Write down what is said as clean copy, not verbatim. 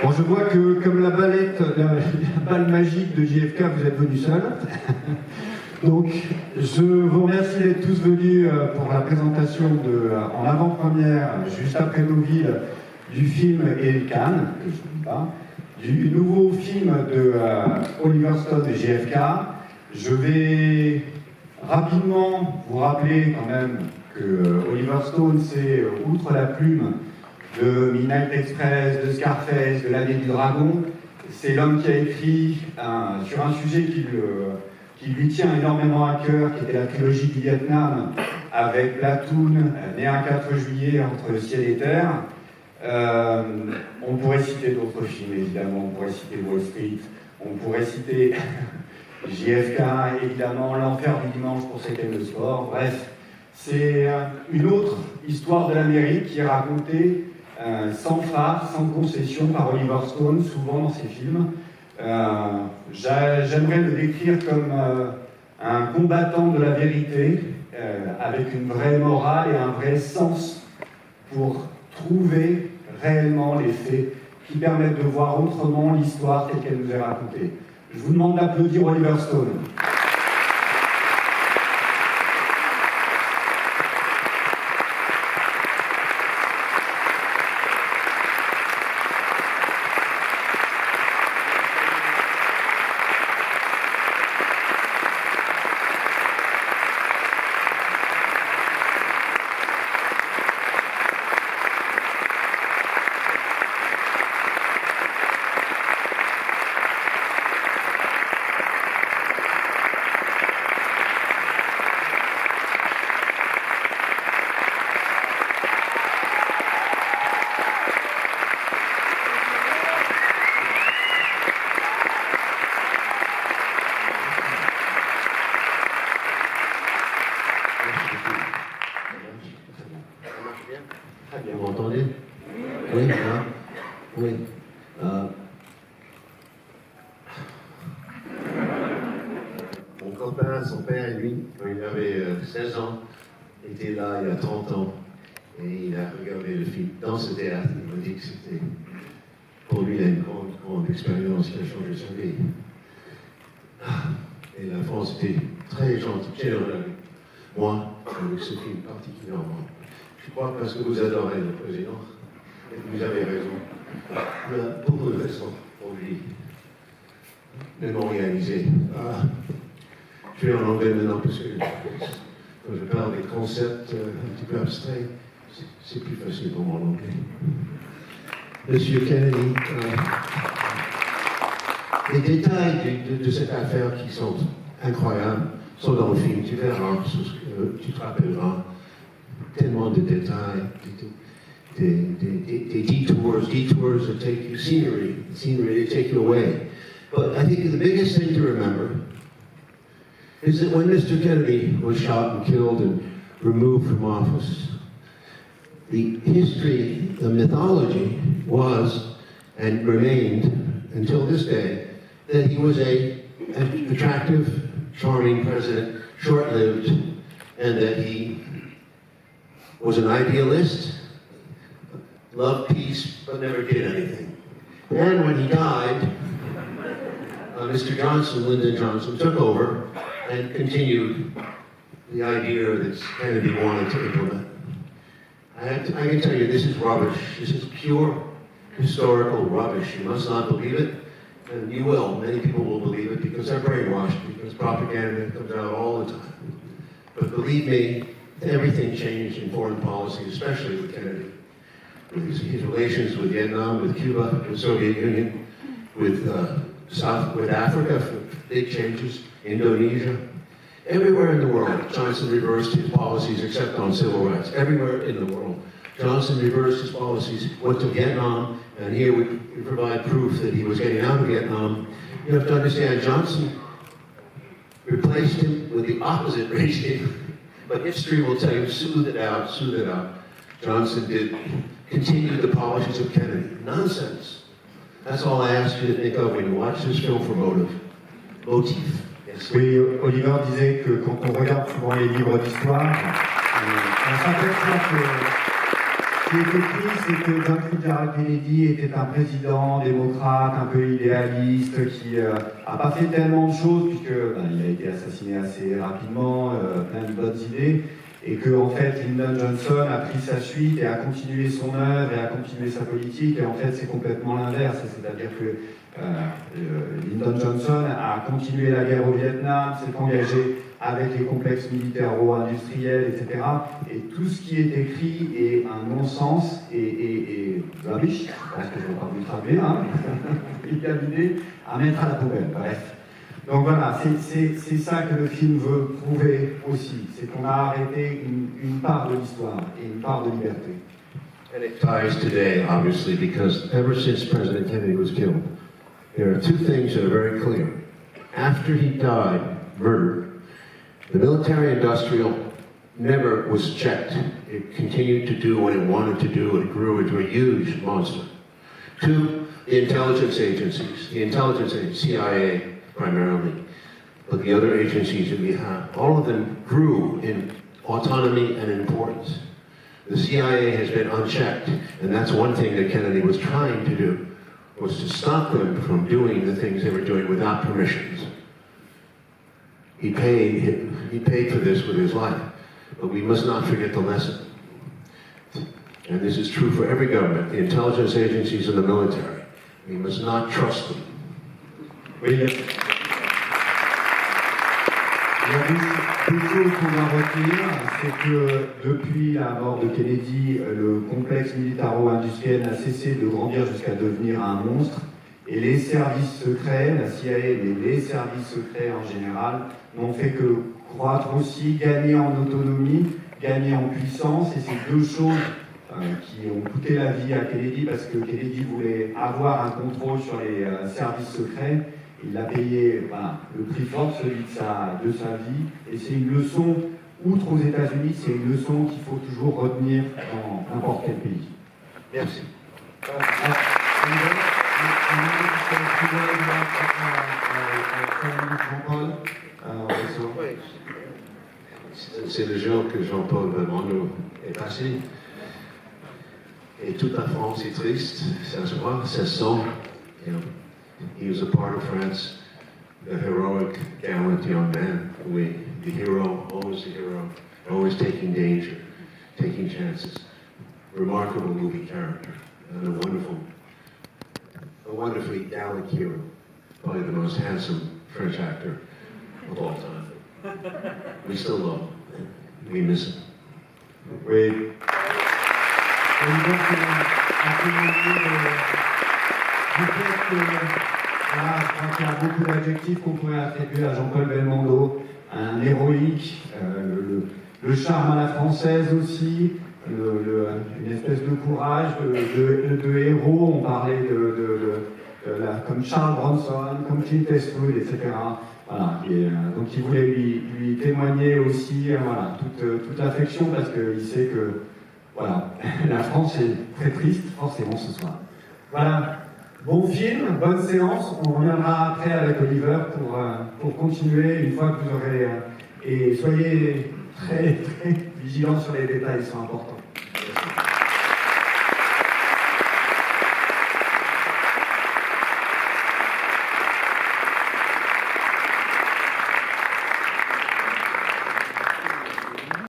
Bon, je vois que comme la balle magique de JFK, vous êtes venu seul. Donc, je vous remercie d'être tous venus pour la présentation en avant-première, juste après Deauville, du film El Khan, que je ne dis pas, du nouveau film de Oliver Stone et JFK. Je vais rapidement vous rappeler quand même que Oliver Stone, c'est, outre la plume de Midnight Express, de Scarface, de L'année du dragon, c'est l'homme qui a écrit sur un sujet qui lui tient énormément à cœur, qui était la trilogie du Vietnam, avec Platoon, né un 4 juillet entre ciel et terre. On pourrait citer d'autres films, évidemment, on pourrait citer Wall Street, on pourrait citer JFK, évidemment, L'Enfer du dimanche pour ceux qui aiment le sport, bref. C'est une autre histoire de l'Amérique qui est racontée sans phare, sans concession par Oliver Stone, souvent dans ses films. J'aimerais le décrire comme un combattant de la vérité, avec une vraie morale et un vrai sens pour trouver réellement les faits qui permettent de voir autrement l'histoire telle qu'elle nous est racontée. Je vous demande d'applaudir Oliver Stone. Vous m'entendez? Oui, hein? Oui. Mon copain, son père et lui, quand il avait 16 ans, était là il y a 30 ans et il a regardé le film dans ce théâtre. Il m'a dit que c'était pour lui une grande expérience qui a changé sa vie. Et la France était très gentille, généreuse avec moi, avec ce film particulièrement. Je crois parce que vous adorez le président, et vous avez raison. Il y a beaucoup de raisons pour lui de non réaliser. Je vais en anglais maintenant parce que quand je parle des concepts un petit peu abstraits, c'est plus facile pour moi en anglais. Monsieur Kennedy, les détails de cette affaire qui sont incroyables sont dans le film. Tu verras, tu te rappelleras. Tellement de détails, des detours that take you, scenery that take you away. But I think the biggest thing to remember is that when Mr. Kennedy was shot and killed and removed from office, the history, the mythology was and remained until this day that he was an attractive, charming president, short-lived, and that he was an idealist, loved peace, but never did anything. And when he died, Mr. Johnson, Lyndon Johnson, took over and continued the idea that Kennedy wanted to implement. I can tell you, this is rubbish. This is pure historical rubbish. You must not believe it, and you will. Many people will believe it because they're brainwashed, because propaganda comes out all the time. But believe me, everything changed in foreign policy, especially with Kennedy. With his relations with Vietnam, with Cuba, with the Soviet Union, with Africa, big changes, Indonesia. Everywhere in the world, Johnson reversed his policies except on civil rights. Everywhere in the world, Johnson reversed his policies, went to Vietnam, and here we provide proof that he was getting out of Vietnam. You have to understand, Johnson replaced him with the opposite regime. But history will tell you, soothe it out. Johnson continued the policies of Kennedy. Nonsense. That's all I ask you to think of when you watch this film for motif. Yes. Oui, Oliver disait que quand on regarde souvent les livres d'histoire, on s'aperçoit que Ce qui est écrit, c'est que John Fitzgerald Kennedy était un président démocrate, un peu idéaliste, qui a pas fait tellement de choses, puisque il a été assassiné assez rapidement, plein de bonnes idées, et que en fait Lyndon Johnson a pris sa suite et a continué son œuvre et a continué sa politique, et en fait c'est complètement l'inverse, c'est-à-dire que Lyndon Johnson a continué la guerre au Vietnam, s'est engagé avec les complexes militaro-industriels, etc. Et tout ce qui est écrit est un non-sens et rubbish, je pense que je ne vais pas vous le traduire, hein, il y a l'idée à mettre à la poubelle, bref. Donc voilà, c'est ça que le film veut prouver aussi, c'est qu'on a arrêté une part de l'histoire et une part de liberté. And it ties today, obviously, because ever since President Kennedy was killed, there are two things that are very clear. After he died, murdered, the military-industrial never was checked. It continued to do what it wanted to do. It grew into a huge monster. Two, the intelligence agencies, CIA primarily, but the other agencies that we have, all of them grew in autonomy and importance. The CIA has been unchecked, and that's one thing that Kennedy was trying to do, was to stop them from doing the things they were doing without permissions. He paid for this with his life, but we must not forget the lesson. And this is true for every government, the intelligence agencies and the military. We must not trust them. Oui, il y a deux choses qu'on doit retenir, c'est que depuis la mort de Kennedy, le complexe militaro-industriel n'a cessé de grandir jusqu'à devenir un monstre. Et les services secrets, la CIA, mais les services secrets en général, n'ont fait que croître aussi, gagner en autonomie, gagner en puissance. Et c'est deux choses qui ont coûté la vie à Kennedy, parce que Kennedy voulait avoir un contrôle sur les services secrets. Il a payé le prix fort, celui de sa vie. Et c'est une leçon, outre aux États-Unis, c'est une leçon qu'il faut toujours retenir dans n'importe quel pays. Merci. C'est le jour que Jean-Paul Belmondo est passé. Et toute la France est triste, ça se voit, ça se sent. He was a part of France, the heroic, gallant young man, the hero, always taking danger, taking chances. Remarkable movie character, and a wonderfully gallant hero, probably the most handsome French actor of all time. We still love him, and we miss him. Oui. Je crois qu'il y a beaucoup d'adjectifs qu'on pourrait attribuer à Jean-Paul Belmondo, un héroïque, le charme à la française aussi, une espèce de courage, de héros. On parlait comme Charles Bronson, comme Clint Eastwood, etc. Voilà. Et, donc il voulait lui témoigner aussi toute l'affection, parce qu'il sait que la France est très triste forcément ce soir. Voilà. Bon film, bonne séance. On reviendra après avec Oliver pour continuer une fois que vous aurez... et soyez très, très vigilants sur les détails, ils sont importants. Merci.